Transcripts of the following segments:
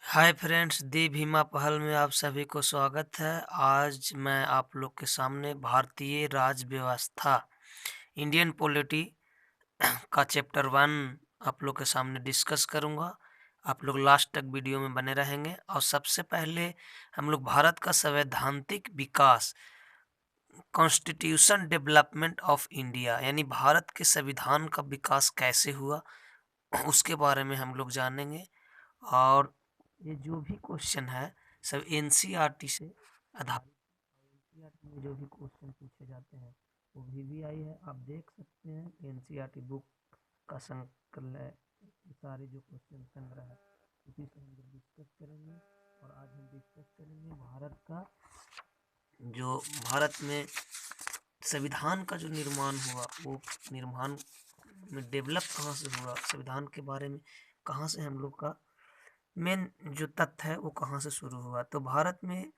Hi friends, दी भीमा पहल में आप सभी को स्वागत है। आज मैं आप लोग के सामने भारतीय राज व्यवस्था इंडियन पॉलिटी का चैप्टर 1 आप लोग के सामने डिस्कस करूंगा। आप लोग लास्ट तक वीडियो में बने रहेंगे। और सबसे पहले हम लोग भारत का संवैधानिक विकास, कॉन्स्टिट्यूशन डेवलपमेंट ऑफ इंडिया, यानी भारत के संविधान का विकास कैसे हुआ उसके बारे में हम लोग जानेंगे। और ये जो भी क्वेश्चन है सब एनसीईआरटी से आधारित। एनसीईआरटी में जो भी क्वेश्चन पूछे जाते हैं वो VVI है, आप देख सकते हैं। एनसीईआरटी बुक का संकलन है, ये सारे जो क्वेश्चन संग्रह है उसी से हम लोग डिस्कस करेंगे। और आज हम डिस्कस करेंगे जो भारत में संविधान का जो निर्माण हुआ, वो निर्माण में डेवलप कहाँ से हुआ, संविधान के बारे में कहाँ से हम लोग का मेन जो तथ्य है वो कहाँ से शुरू हुआ। तो भारत में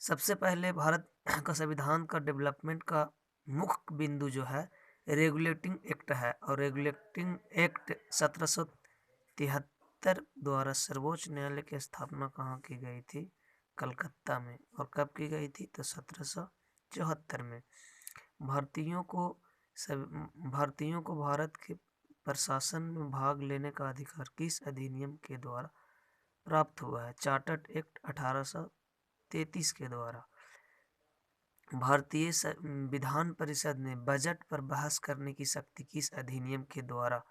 सबसे पहले भारत का संविधान का डेवलपमेंट का मुख्य बिंदु जो है रेगुलेटिंग एक्ट है। और रेगुलेटिंग एक्ट 1773 द्वारा सर्वोच्च न्यायालय की स्थापना कहाँ की गई थी? कलकत्ता में। और कब की गई थी? तो 1774 में। भारतीयों को भारतीयों को भारत के प्रशासन में भाग लेने का अधिकार किस अधिनियम के द्वारा प्राप्त हुआ है? चार्टर्ड एक्ट 1833 के द्वारा। भारतीय विधान परिषद में बजट पर बहस करने की शक्ति किस अधिनियम के द्वारा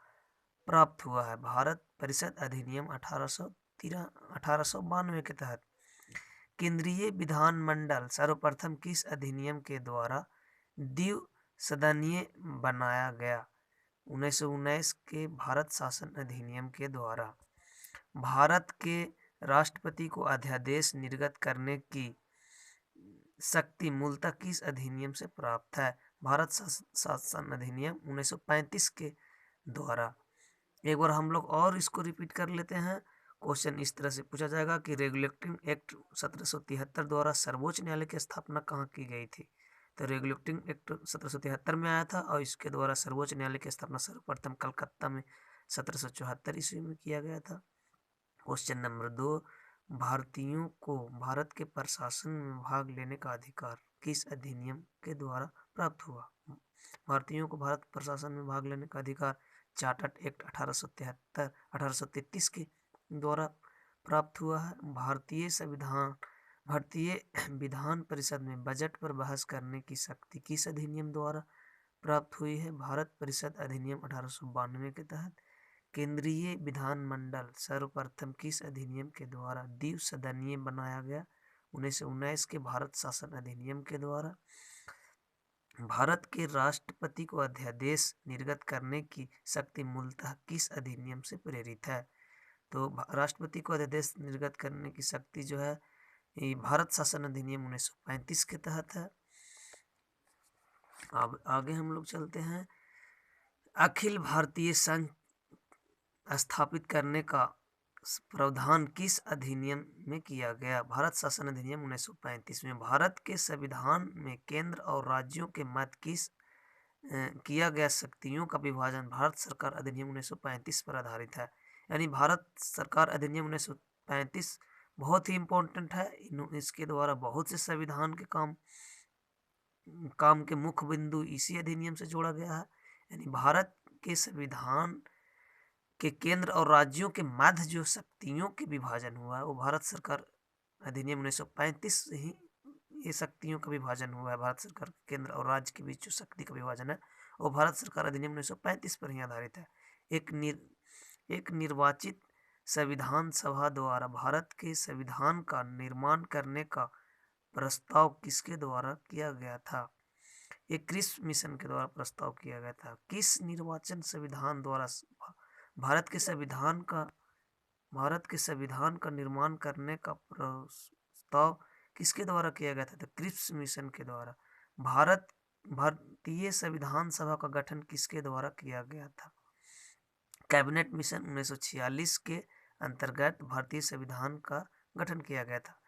प्राप्त हुआ है? भारत परिषद अधिनियम 1892 के तहत। केंद्रीय विधानमंडल सर्वप्रथम किस अधिनियम के द्वारा द्विसदनीय बनाया गया? 1919 के भारत शासन अधिनियम के द्वारा। भारत के राष्ट्रपति को अध्यादेश निर्गत करने की शक्ति मूलतः किस अधिनियम से प्राप्त है? भारत शासन अधिनियम 1935 के द्वारा। एक बार हम लोग और इसको रिपीट कर लेते हैं। क्वेश्चन इस तरह से पूछा जाएगा कि रेगुलेटिंग एक्ट 1773 द्वारा सर्वोच्च न्यायालय की स्थापना कहाँ की गई थी? तो रेगुलेटिंग एक्ट 1773 में आया था और इसके द्वारा सर्वोच्च न्यायालय की स्थापना सर्वप्रथम कलकत्ता में 1774 ईस्वी में किया गया था। क्वेश्चन नंबर 2, भारतीयों को भारत के प्रशासन में भाग लेने का अधिकार किस अधिनियम के द्वारा प्राप्त हुआ? भारतीयों को भारत प्रशासन में भाग लेने का अधिकार चार्टर्ड एक्ट 1833 के द्वारा प्राप्त हुआ है। भारतीय विधान परिषद में बजट पर बहस करने की शक्ति किस अधिनियम द्वारा प्राप्त हुई है? भारत परिषद अधिनियम 1892 के तहत। केंद्रीय विधानमंडल सर्वप्रथम किस अधिनियम के द्वारा द्विसदनीय बनाया गया? 1919 के भारत शासन अधिनियम के द्वारा। भारत के राष्ट्रपति को अध्यादेश निर्गत करने की शक्ति मूलतः किस अधिनियम से प्रेरित है? तो राष्ट्रपति को अध्यादेश निर्गत करने की शक्ति जो है ये भारत शासन अधिनियम 1935 के तहत है। अब आगे हम लोग चलते हैं। अखिल भारतीय संघ स्थापित करने का प्रावधान किस अधिनियम में किया गया? भारत शासन अधिनियम 1935 में। भारत के संविधान में केंद्र और राज्यों के मध्य किया गया शक्तियों का विभाजन भारत सरकार अधिनियम 1935 पर आधारित है। यानी भारत सरकार अधिनियम 1935 बहुत ही इम्पोर्टेंट है। इसके द्वारा बहुत से संविधान के काम के मुख्य बिंदु इसी अधिनियम से जोड़ा गया है। यानी भारत के संविधान के केंद्र और राज्यों के मध्य जो शक्तियों के विभाजन हुआ है वो भारत सरकार अधिनियम 1935 से ही ये शक्तियों का विभाजन हुआ है। भारत सरकार केंद्र और राज्य के बीच जो शक्ति का विभाजन है वो भारत सरकार अधिनियम 1935 पर ही आधारित है। एक निर्वाचित संविधान सभा द्वारा भारत के संविधान का निर्माण करने का प्रस्ताव किसके द्वारा किया गया था? एक क्रिस मिशन के द्वारा प्रस्ताव किया गया था। किस निर्वाचन संविधान द्वारा भारत के संविधान का निर्माण करने का प्रस्ताव किसके द्वारा किया गया था? तो क्रिप्स मिशन के द्वारा। भारतीय संविधान सभा का गठन किसके द्वारा किया गया था? कैबिनेट मिशन 1946 के अंतर्गत भारतीय संविधान का गठन किया गया था।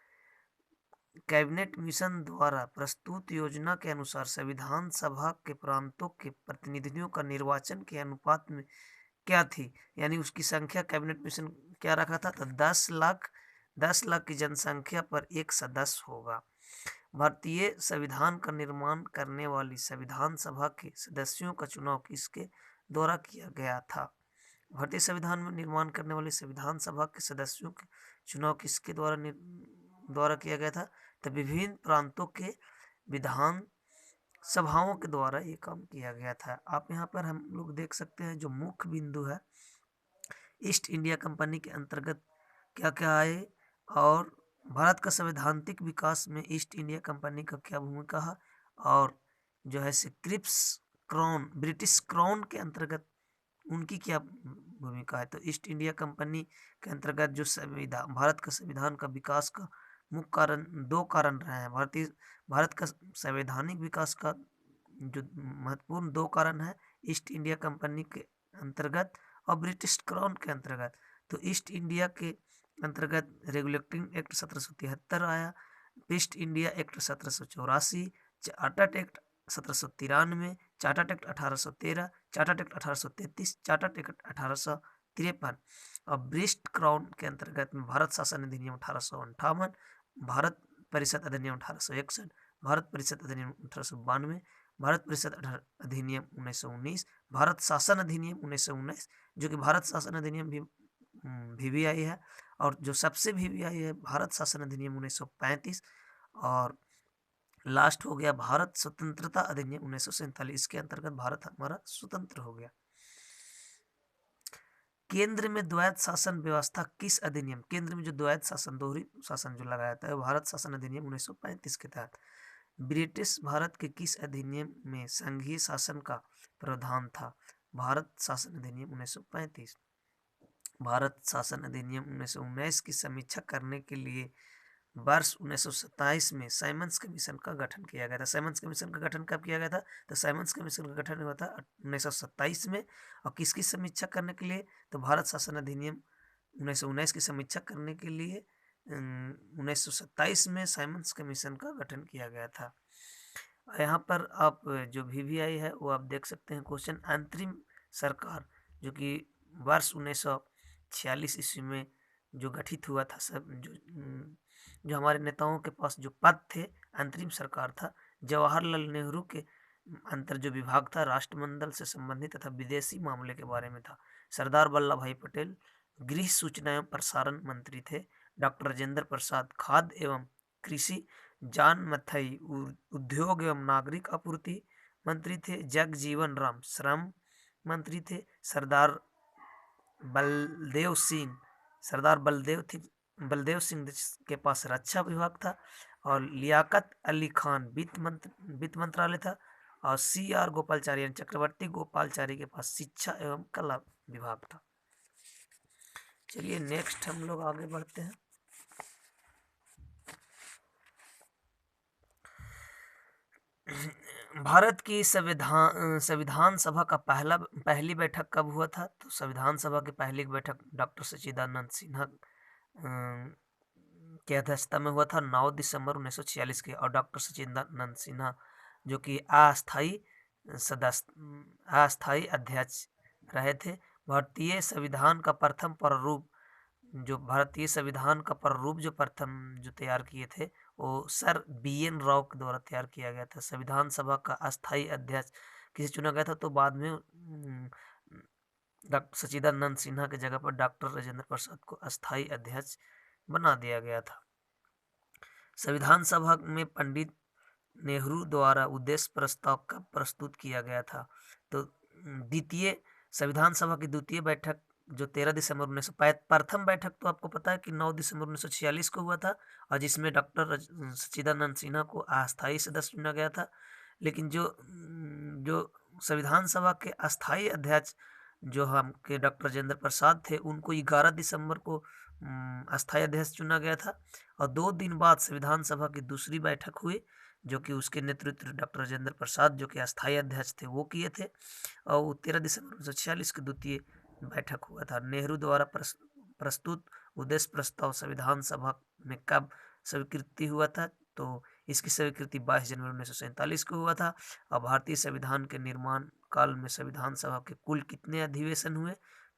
कैबिनेट मिशन द्वारा प्रस्तुत योजना के अनुसार संविधान सभा के प्रांतों के प्रतिनिधियों का निर्वाचन के अनुपात में क्या थी, यानी उसकी संख्या कैबिनेट मिशन क्या रखा था, तो 10 लाख की जनसंख्या पर एक सदस्य होगा। भारतीय संविधान का निर्माण करने वाली संविधान सभा के सदस्यों का चुनाव किसके द्वारा किया गया था। भारतीय संविधान में निर्माण करने वाली संविधान सभा के सदस्यों के चुनाव किसके द्वारा किया गया था, तो विभिन्न प्रांतों के विधान सभाओं के द्वारा ये काम किया गया था। आप यहाँ पर हम लोग देख सकते हैं जो मुख्य बिंदु है, ईस्ट इंडिया कंपनी के अंतर्गत क्या क्या आए और भारत का संवैधानिक विकास में ईस्ट इंडिया कंपनी का क्या भूमिका है, और जो है क्रिप्स क्राउन, ब्रिटिश क्राउन के अंतर्गत उनकी क्या भूमिका है। तो ईस्ट इंडिया कंपनी के अंतर्गत जो संविधान, भारत का संविधान का विकास का मुख्य कारण, दो कारण रहे हैं। भारत का संवैधानिक विकास का जो महत्वपूर्ण दो कारण है, ईस्ट इंडिया कंपनी के अंतर्गत और ब्रिटिश क्राउन के अंतर्गत। तो ईस्ट इंडिया के अंतर्गत रेगुलेटिंग एक्ट 1773 आया, east India act 1784, chartered act 1793, chartered act 1813, chartered act 1833, chartered act 1853 और ब्रिटिश क्राउन के अंतर्गत में भारत शासन अधिनियम 1858, भारत परिषद अधिनियम 1861, भारत परिषद अधिनियम 1892, भारत परिषद अधिनियम 1919, भारत शासन अधिनियम 1919, जो कि भारत शासन अधिनियम भी VVI है, और जो सबसे VVI है भारत शासन अधिनियम 1935, और लास्ट हो गया भारत स्वतंत्रता अधिनियम 1947। इसके अंतर्गत भारत हमारा स्वतंत्र हो गया। केंद्र में द्वैध शासन व्यवस्था किस अधिनियम, केंद्र में जो द्वैध शासन, दोहरी शासन जो लगाया था, भारत शासन अधिनियम 1935 के तहत। ब्रिटिश भारत के किस अधिनियम में संघीय शासन का प्रावधान था, भारत शासन अधिनियम 1935। भारत शासन अधिनियम 1919 की समीक्षा करने के लिए वर्ष 1927 में साइमन्स कमीशन का गठन किया गया था। साइमन्स कमीशन का गठन कब किया गया था, तो साइमन्स कमीशन का गठन हुआ था 1927 में, और किसकी समीक्षा करने के लिए, तो भारत शासन अधिनियम 1919 की समीक्षा करने के लिए 1927 में साइमन्स कमीशन का गठन किया गया था। यहाँ पर आप जो VVI है वो आप देख सकते हैं क्वेश्चन। अंतरिम सरकार जो कि वर्ष 1946 ईस्वी में जो गठित हुआ था, सब जो हमारे नेताओं के पास जो पद थे, अंतरिम सरकार था। जवाहरलाल नेहरू के अंतर जो विभाग था, राष्ट्रमंडल से संबंधित तथा विदेशी मामले के बारे में था। सरदार वल्लभ भाई पटेल गृह, सूचना एवं प्रसारण मंत्री थे। डॉक्टर राजेंद्र प्रसाद खाद्य एवं कृषि, जॉन मथाई उद्योग एवं नागरिक आपूर्ति मंत्री थे। जगजीवन राम श्रम मंत्री थे। सरदार बलदेव सिंह के पास रक्षा विभाग था, और लियाकत अली खान वित्त मंत्रालय था, और CR गोपालचारी यानी चक्रवर्ती गोपालचारी के पास शिक्षा एवं कला विभाग था। चलिए नेक्स्ट हम लोग आगे बढ़ते हैं। भारत की संविधान सभा का पहली बैठक कब हुआ था, तो संविधान सभा की पहली बैठक डॉक्टर सच्चिदानंद सिन्हा की अध्यक्षता में हुआ था 9 दिसंबर 1946 के, और डॉक्टर सच्चिदानंद सिन्हा जो कि अस्थायी अध्यक्ष रहे थे। भारतीय संविधान का प्रथम प्रारूप जो प्रथम तैयार किए थे वो सर BN राव के द्वारा तैयार किया गया था। संविधान सभा का अस्थायी अध्यक्ष किसे चुना गया था, तो बाद में डॉक्टर सच्चिदानंद सिन्हा की जगह पर डॉक्टर राजेंद्र प्रसाद को अस्थायी अध्यक्ष बना दिया गया था। संविधान सभा में पंडित नेहरू द्वारा उद्देश्य प्रस्ताव कब प्रस्तुत किया गया था, तो संविधान सभा की द्वितीय बैठक जो 13 दिसंबर 1905, प्रथम बैठक तो आपको पता है कि 9 दिसंबर 1946 को हुआ था, और जिसमें डॉक्टर सच्चिदानंद सिन्हा को अस्थायी सदस्य चुना गया था। लेकिन जो संविधान सभा के अस्थायी अध्यक्ष जो हम के डॉक्टर राजेंद्र प्रसाद थे, उनको 11 दिसंबर को अस्थायी अध्यक्ष चुना गया था, और 2 दिन बाद संविधान सभा की दूसरी बैठक हुई, जो कि उसके नेतृत्व डॉक्टर राजेंद्र प्रसाद जो कि अस्थायी अध्यक्ष थे वो किए थे, और 13 दिसंबर 1946 की द्वितीय बैठक हुआ था। नेहरू द्वारा प्रस्तुत उद्देश्य प्रस्ताव संविधान सभा में कब स्वीकृति हुआ था, तो इसकी स्वीकृति 22 जनवरी 1947 को हुआ था। और भारतीय संविधान के निर्माण काल में संविधान सभा के कुल कितने अधिवेशन हुए,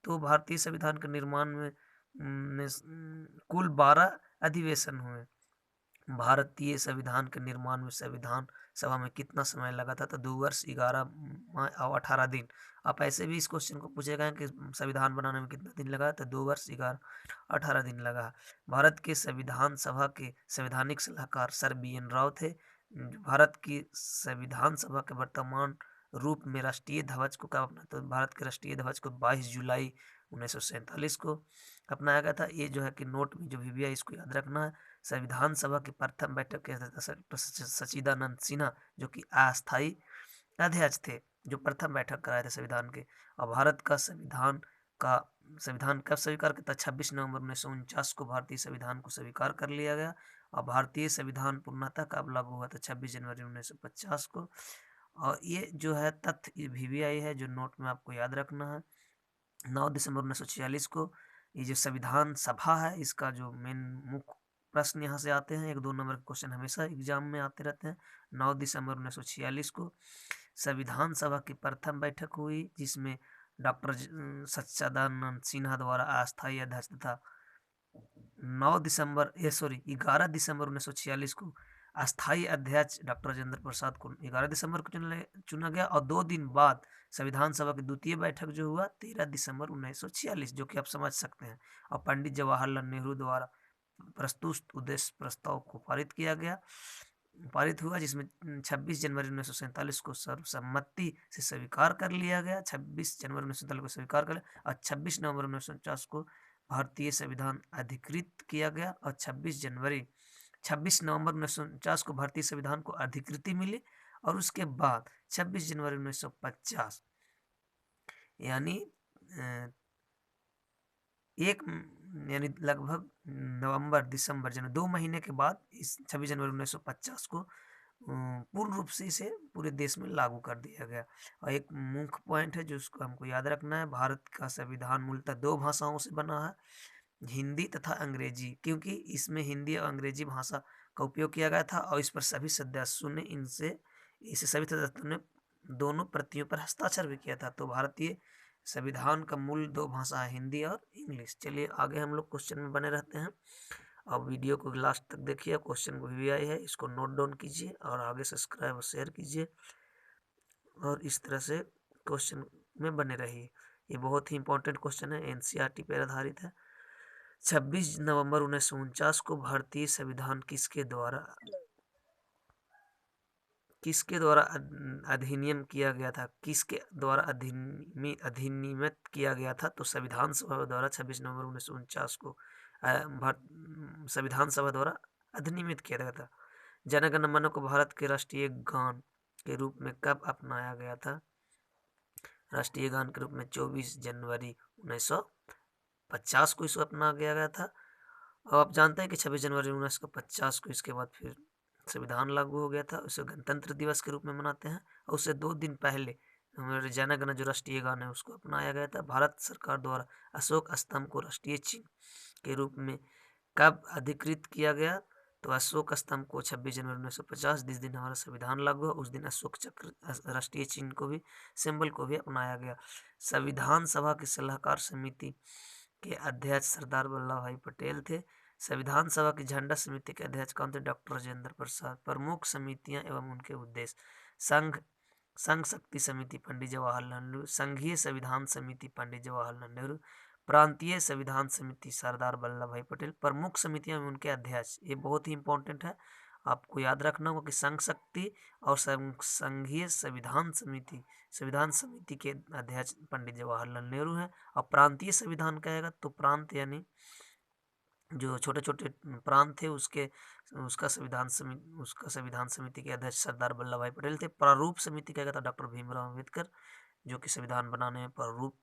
तो भारतीय संविधान के निर्माण में कुल 12 अधिवेशन हुए। भारतीय संविधान के निर्माण में संविधान सभा में कितना समय लगा था? तो 2 वर्ष 11 माह और 18 दिन। आप ऐसे भी इस क्वेश्चन को पूछेगा कि संविधान बनाने में कितना दिन लगा? तो 2 वर्ष 11 18 दिन लगा। भारत के संविधान सभा के संवैधानिक सलाहकार सर BN राव थे। भारत की संविधान सभा के वर्तमान रूप में राष्ट्रीय ध्वज को कब अपना? तो भारत के राष्ट्रीय ध्वज को 22 जुलाई 1947 को अपनाया गया था। ये जो है कि नोट में जो VVI इसको याद रखना है। संविधान सभा की प्रथम बैठक के अध्यक्ष सच्चिदानंद सिन्हा जो कि अस्थायी अध्यक्ष थे, जो प्रथम बैठक कराए थे संविधान के। और भारत का संविधान कब स्वीकार किया था? 26 नवंबर 1949 को भारतीय संविधान को स्वीकार कर लिया गया। और भारतीय संविधान पूर्णतः कब लागू हुआ था? 26 जनवरी 1950 को। और ये जो है तथ्य VVI है जो नोट में आपको याद रखना है। 9 दिसंबर 1946 को ये जो संविधान सभा है इसका जो मेन मुख्य प्रश्न यहाँ से आते हैं, 1-2 नंबर के क्वेश्चन हमेशा एग्जाम में आते रहते हैं। 9 दिसंबर 1946 को संविधान सभा की प्रथम बैठक हुई जिसमें डॉक्टर सच्चिदानंद सिन्हा द्वारा अस्थायी अध्यक्ष तथा 11 दिसंबर 1946 को अस्थायी अध्यक्ष डॉक्टर राजेंद्र प्रसाद को 11 दिसंबर को चुना गया। और 2 दिन बाद संविधान सभा की द्वितीय बैठक जो हुआ 13 दिसंबर 1946, जो कि आप समझ सकते हैं। और पंडित जवाहरलाल नेहरू द्वारा प्रस्तुत उद्देश्य प्रस्ताव को पारित हुआ जिसमें 26 जनवरी 1947 को सर्वसम्मति से स्वीकार कर लिया गया। 26 जनवरी 1947 को स्वीकार कर लिया और 26 नवंबर 1949 को भारतीय संविधान अधिकृत किया गया। और 26 नवंबर 1949 को भारतीय संविधान को अधिकृति मिली। और उसके बाद 26 जनवरी 1950 यानी लगभग नवंबर दिसंबर जनवरी 2 महीने के बाद इस 26 जनवरी 1950 को पूर्ण रूप से इसे पूरे देश में लागू कर दिया गया। और एक मुख्य पॉइंट है जो उसको हमको याद रखना है, भारत का संविधान मूलतः 2 भाषाओं से बना है, हिंदी तथा अंग्रेजी, क्योंकि इसमें हिंदी और अंग्रेजी भाषा का उपयोग किया गया था। और इस पर सभी सदस्यों ने इसे सभी सदस्यों ने दोनों प्रतियों पर हस्ताक्षर भी किया था। तो भारतीय संविधान का मूल 2 भाषा है, हिंदी और इंग्लिश। चलिए आगे हम लोग क्वेश्चन में बने रहते हैं। अब वीडियो को लास्ट तक देखिए, क्वेश्चन को VVI है इसको नोट डाउन कीजिए और आगे सब्सक्राइब और शेयर कीजिए और इस तरह से क्वेश्चन में बने रहिए। ये बहुत ही इंपॉर्टेंट क्वेश्चन है, NCERT पर आधारित है। 26 नवंबर 1949 को भारतीय संविधान किसके द्वारा अधिनियम किया गया था? किसके द्वारा अधिनियमित किया गया था? तो संविधान सभा द्वारा 26 नवंबर 1949 को संविधान सभा द्वारा अधिनियमित किया गया था। जन गण मन को भारत के राष्ट्रीय गान के रूप में कब अपनाया गया था? राष्ट्रीय गान के रूप में 24 जनवरी 1950 को इसको अपनाया गया था। अब आप जानते हैं कि 26 जनवरी 1950 को इसके बाद फिर संविधान लागू हो गया था। उसे गणतंत्र दिवस के रूप में मनाते हैं। और उससे 2 दिन पहले हमारे जन गण जो राष्ट्रीय गान है उसको अपनाया गया था। भारत सरकार द्वारा अशोक स्तंभ को राष्ट्रीय चिन्ह के रूप में कब अधिकृत किया गया? तो अशोक स्तंभ को 26 जनवरी 1950 जिस दिन हमारा संविधान लागू हुआ उस दिन अशोक चक्र राष्ट्रीय चिन्ह को भी सिंबल को भी अपनाया गया। संविधान सभा की सलाहकार समिति के अध्यक्ष सरदार वल्लभ भाई पटेल थे। संविधान सभा की झंडा समिति के अध्यक्ष कौन थे? डॉक्टर राजेंद्र प्रसाद। प्रमुख समितियां एवं उनके उद्देश्य: संघ शक्ति समिति पंडित जवाहरलाल नेहरू, संघीय संविधान समिति पंडित जवाहरलाल नेहरू, प्रांतीय संविधान समिति सरदार वल्लभ भाई पटेल। प्रमुख समितियां उनके अध्यक्ष, ये बहुत ही इंपॉर्टेंट है, आपको याद रखना होगा कि संघ शक्ति और संघीय संविधान समिति के अध्यक्ष पंडित जवाहरलाल नेहरू हैं। और प्रांतीय संविधान कहेगा तो प्रांत यानी जो छोटे छोटे प्रांत थे उसका संविधान समिति के अध्यक्ष सरदार वल्लभ भाई पटेल थे। प्रारूप समिति कहेगा था डॉक्टर भीमराव अम्बेडकर, जो कि संविधान बनाने में प्रारूप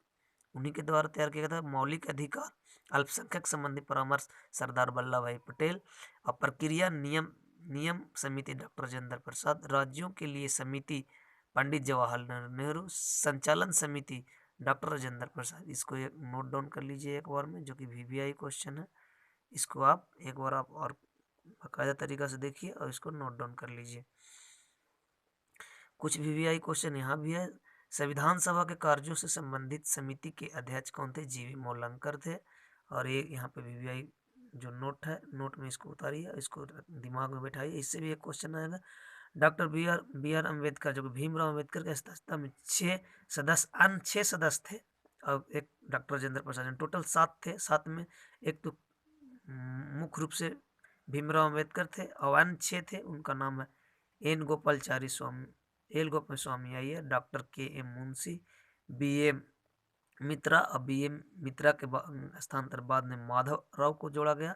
उन्हीं के द्वारा तैयार किया गया था। मौलिक अधिकार अल्पसंख्यक संबंधी परामर्श सरदार वल्लभ भाई पटेल। और प्रक्रिया नियम समिति डॉक्टर राजेंद्र प्रसाद। राज्यों के लिए समिति पंडित जवाहरलाल नेहरू। संचालन समिति डॉक्टर राजेंद्र प्रसाद। इसको एक नोट डाउन कर लीजिए एक बार में, जो कि VVI क्वेश्चन है। इसको आप एक बार आप और बाकायदा तरीका से देखिए और इसको नोट डाउन कर लीजिए। कुछ VVI क्वेश्चन यहाँ भी है संविधान सभा के कार्यों से संबंधित समिति के अध्यक्ष कौन थे? जीवी मौलंकर थे। और ये यहाँ पे वीवीआई जो नोट है, नोट में इसको उतारिए, इसको दिमाग में बैठाइए, इससे भी एक क्वेश्चन आएगा। डॉक्टर बी आर अम्बेडकर, जो भीमराव अम्बेडकर की अध्यक्षता में 6 सदस्य थे और एक डॉक्टर राजेंद्र प्रसाद, टोटल 7 थे। 7 में एक तो मुख्य रूप से भीमराव अम्बेडकर थे और अन्य 6 थे, उनका नाम है L Gopal Swami Ayyar, doctor K M. Munshi, B A. Mitra और बी.ए. मित्रा के स्थानांतर बाद में माधव राव को जोड़ा गया।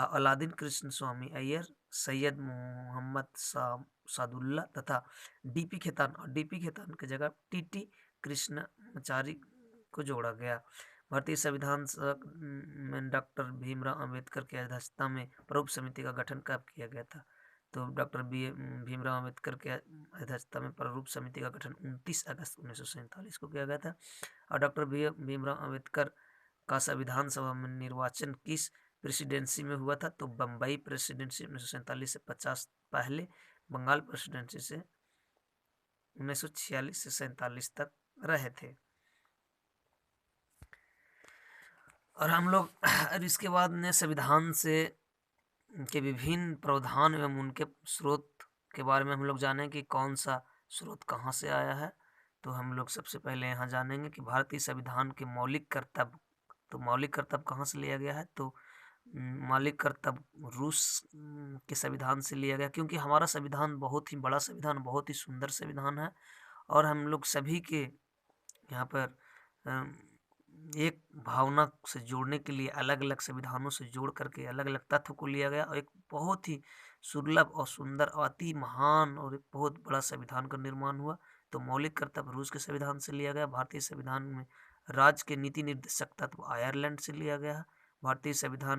अलादीन कृष्ण स्वामी अय्यर, सैयद मोहम्मद सादुल्ला तथा डीपी खेतान की जगह टीटी कृष्णमाचारी को जोड़ा गया। भारतीय संविधान में डॉक्टर भीमराव अंबेडकर की अध्यक्षता में प्ररूप समिति का गठन कब किया गया था? तो डॉक्टर भीमराव अंबेडकर के अध्यक्षता में प्रारूप समिति का गठन 29 अगस्त 1947 को किया गया था। और डॉक्टर भीमराव अंबेडकर का संविधान सभा में निर्वाचन किस प्रेसिडेंसी में हुआ था? तो बम्बई प्रेसिडेंसी 1947 से 50 पहले, बंगाल प्रेसिडेंसी से 1946 से 47 तक रहे थे। और हम लोग इसके बाद ने संविधान से के विभिन्न प्रावधान एवं उनके स्रोत के बारे में हम लोग जानें कि कौन सा स्रोत कहाँ से आया है। तो हम लोग सबसे पहले यहाँ जानेंगे कि भारतीय संविधान के मौलिक कर्तव्य, तो मौलिक कर्तव्य कहाँ से लिया गया है? तो मौलिक कर्तव्य रूस के संविधान से लिया गया, क्योंकि हमारा संविधान बहुत ही बड़ा संविधान, बहुत ही सुंदर संविधान है। और हम लोग सभी के यहाँ पर एक भावना से जोड़ने के लिए अलग अलग संविधानों से जोड़ करके अलग अलग तत्व को लिया गया और एक बहुत ही सुलभ और सुंदर और अति महान और एक बहुत बड़ा संविधान का निर्माण हुआ। तो मौलिक कर्तव्य रूस के संविधान से लिया गया। भारतीय संविधान में राज्य के नीति निर्देशक तत्व आयरलैंड से लिया गया है। भारतीय संविधान